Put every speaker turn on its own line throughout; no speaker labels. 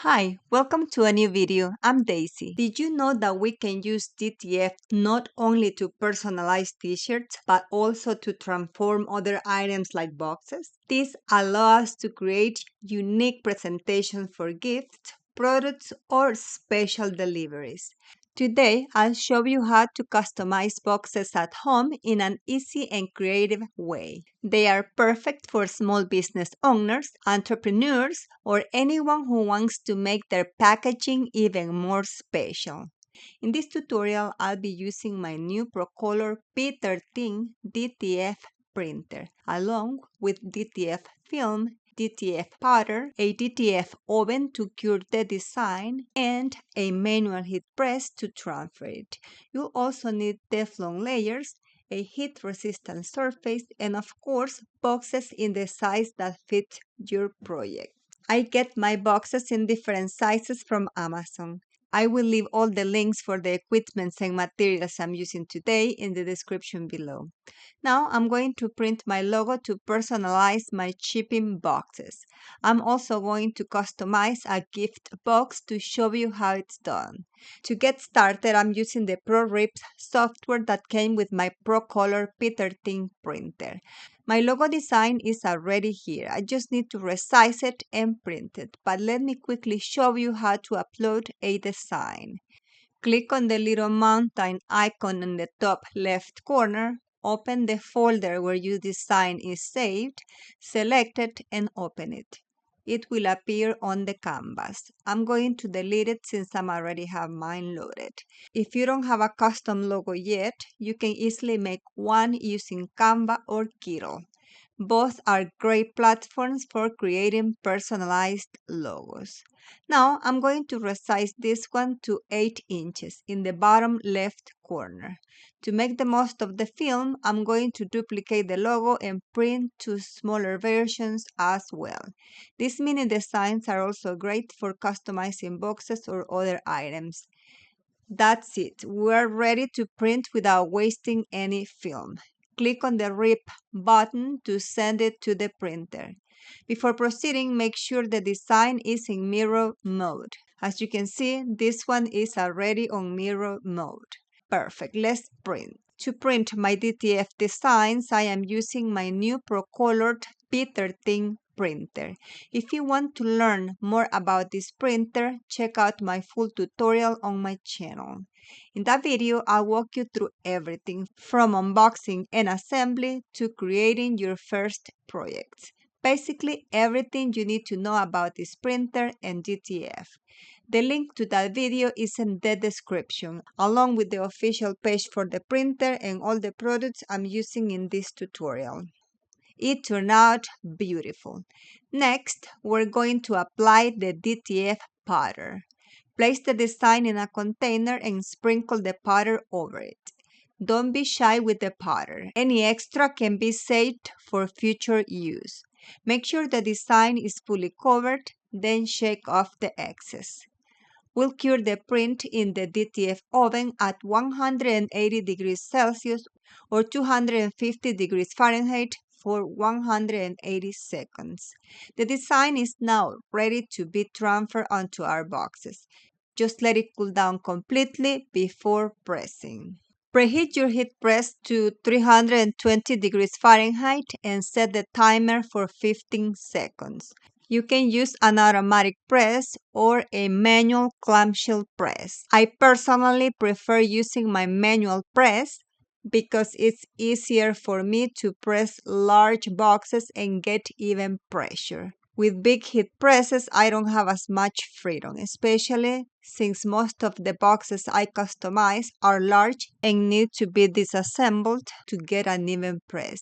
Hi, welcome to a new video. I'm Daisy. Did you know that we can use DTF not only to personalize t-shirts, but also to transform other items like boxes? This allows us to create unique presentations for gifts, products, or special deliveries. Today, I'll show you how to customize boxes at home in an easy and creative way. They are perfect for small business owners, entrepreneurs, or anyone who wants to make their packaging even more special. In this tutorial, I'll be using my new Procolored P13 DTF printer, along with DTF Film, DTF Powder, a DTF Oven to cure the design, and a manual heat press to transfer it. You'll also need Teflon layers, a heat-resistant surface, and of course, boxes in the size that fit your project. I get my boxes in different sizes from Amazon. I will leave all the links for the equipment and materials I'm using today in the description below. Now I'm going to print my logo to personalize my shipping boxes. I'm also going to customize a gift box to show you how it's done. To get started, I'm using the ProRib software that came with my Procolored P13 printer. My logo design is already here. I just need to resize it and print it. But let me quickly show you how to upload a design. Click on the little mountain icon in the top left corner. Open the folder where your design is saved. Select it and open it. It will appear on the canvas. I'm going to delete it since I already have mine loaded. If you don't have a custom logo yet, you can easily make one using Canva or Kiro. Both are great platforms for creating personalized logos. Now I'm going to resize this one to 8 inches in the bottom left corner. To make the most of the film, I'm going to duplicate the logo and print two smaller versions as well. These mini designs are also great for customizing boxes or other items. That's it. We're ready to print without wasting any film. Click on the Rip button to send it to the printer. Before proceeding, make sure the design is in mirror mode. As you can see, this one is already on mirror mode. Perfect. Let's print. To print my DTF designs, I am using my new Procolored P13 printer. If you want to learn more about this printer, check out my full tutorial on my channel. In that video, I'll walk you through everything from unboxing and assembly to creating your first projects. Basically, everything you need to know about this printer and DTF. The link to that video is in the description, along with the official page for the printer and all the products I'm using in this tutorial. It turned out beautiful. Next, we're going to apply the DTF powder. Place the design in a container and sprinkle the powder over it. Don't be shy with the powder. Any extra can be saved for future use. Make sure the design is fully covered, then shake off the excess. We'll cure the print in the DTF oven at 180 degrees Celsius or 250 degrees Fahrenheit for 180 seconds. The design is now ready to be transferred onto our boxes. Just let it cool down completely before pressing. Preheat your heat press to 320 degrees Fahrenheit and set the timer for 15 seconds. You can use an automatic press or a manual clamshell press. I personally prefer using my manual press because it's easier for me to press large boxes and get even pressure. With big heat presses, I don't have as much freedom, especially since most of the boxes I customize are large and need to be disassembled to get an even press.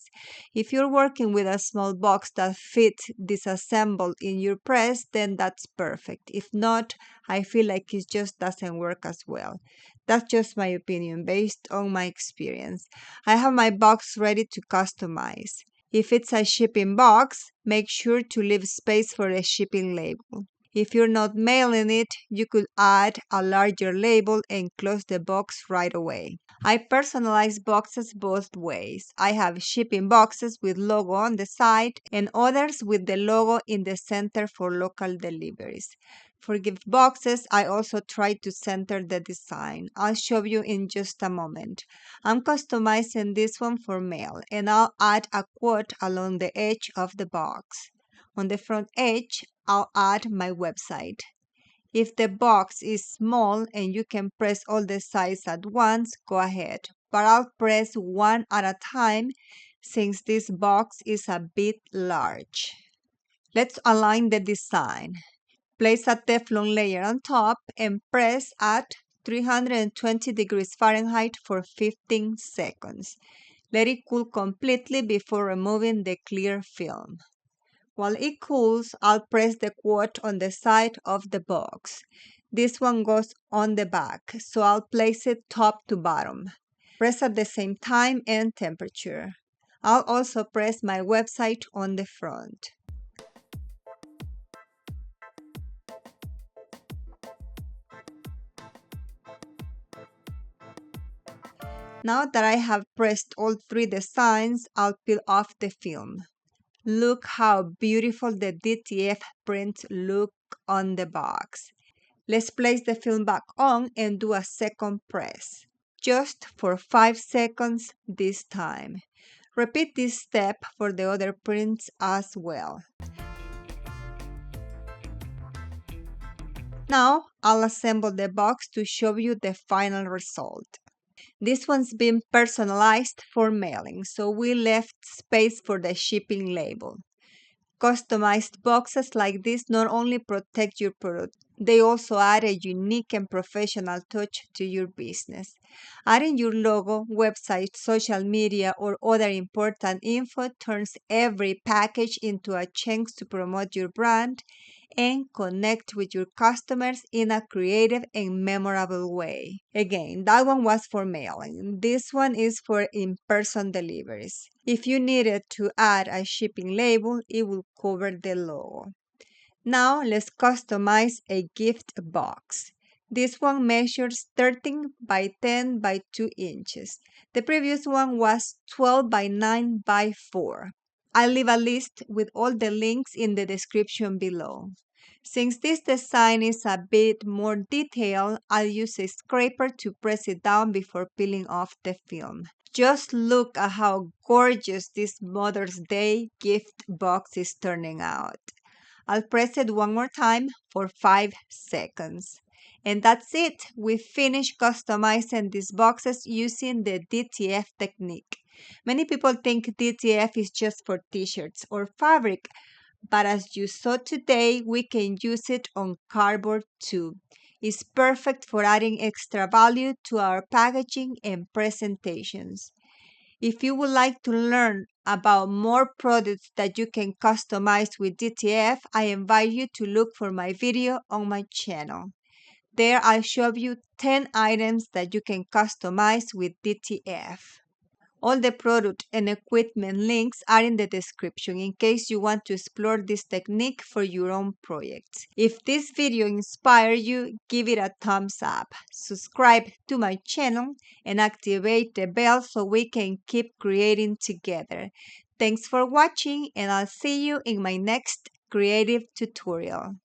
If you're working with a small box that fits disassembled in your press, then that's perfect. If not, I feel like it just doesn't work as well. That's just my opinion based on my experience. I have my box ready to customize. If it's a shipping box, make sure to leave space for a shipping label. If you're not mailing it, you could add a larger label and close the box right away. I personalize boxes both ways. I have shipping boxes with logo on the side and others with the logo in the center for local deliveries. For gift boxes, I also try to center the design. I'll show you in just a moment. I'm customizing this one for mail, and I'll add a quote along the edge of the box. On the front edge, I'll add my website. If the box is small and you can press all the sides at once, go ahead. But I'll press one at a time since this box is a bit large. Let's align the design. Place a Teflon layer on top and press at 320 degrees Fahrenheit for 15 seconds. Let it cool completely before removing the clear film. While it cools, I'll press the quote on the side of the box. This one goes on the back, so I'll place it top to bottom. Press at the same time and temperature. I'll also press my website on the front. Now that I have pressed all three designs, I'll peel off the film. Look how beautiful the DTF prints look on the box. Let's place the film back on and do a second press, just for 5 seconds this time. Repeat this step for the other prints as well. Now I'll assemble the box to show you the final result. This one's been personalized for mailing, so we left space for the shipping label. Customized boxes like this not only protect your product, they also add a unique and professional touch to your business. Adding your logo, website, social media, or other important info turns every package into a chance to promote your brand and connect with your customers in a creative and memorable way. Again, that one was for mailing. This one is for in-person deliveries. If you needed to add a shipping label, it will cover the logo. Now let's customize a gift box. This one measures 13 by 10 by 2 inches. The previous one was 12 by 9 by 4. I'll leave a list with all the links in the description below. Since this design is a bit more detailed, I'll use a scraper to press it down before peeling off the film. Just look at how gorgeous this Mother's Day gift box is turning out. I'll press it one more time for 5 seconds. And that's it. We finished customizing these boxes using the DTF technique. Many people think DTF is just for t-shirts or fabric, but as you saw today, we can use it on cardboard too. It's perfect for adding extra value to our packaging and presentations. If you would like to learn about more products that you can customize with DTF, I invite you to look for my video on my channel. There I'll show you 10 items that you can customize with DTF. All the product and equipment links are in the description in case you want to explore this technique for your own projects. If this video inspired you, give it a thumbs up, subscribe to my channel, and activate the bell so we can keep creating together. Thanks for watching, and I'll see you in my next creative tutorial.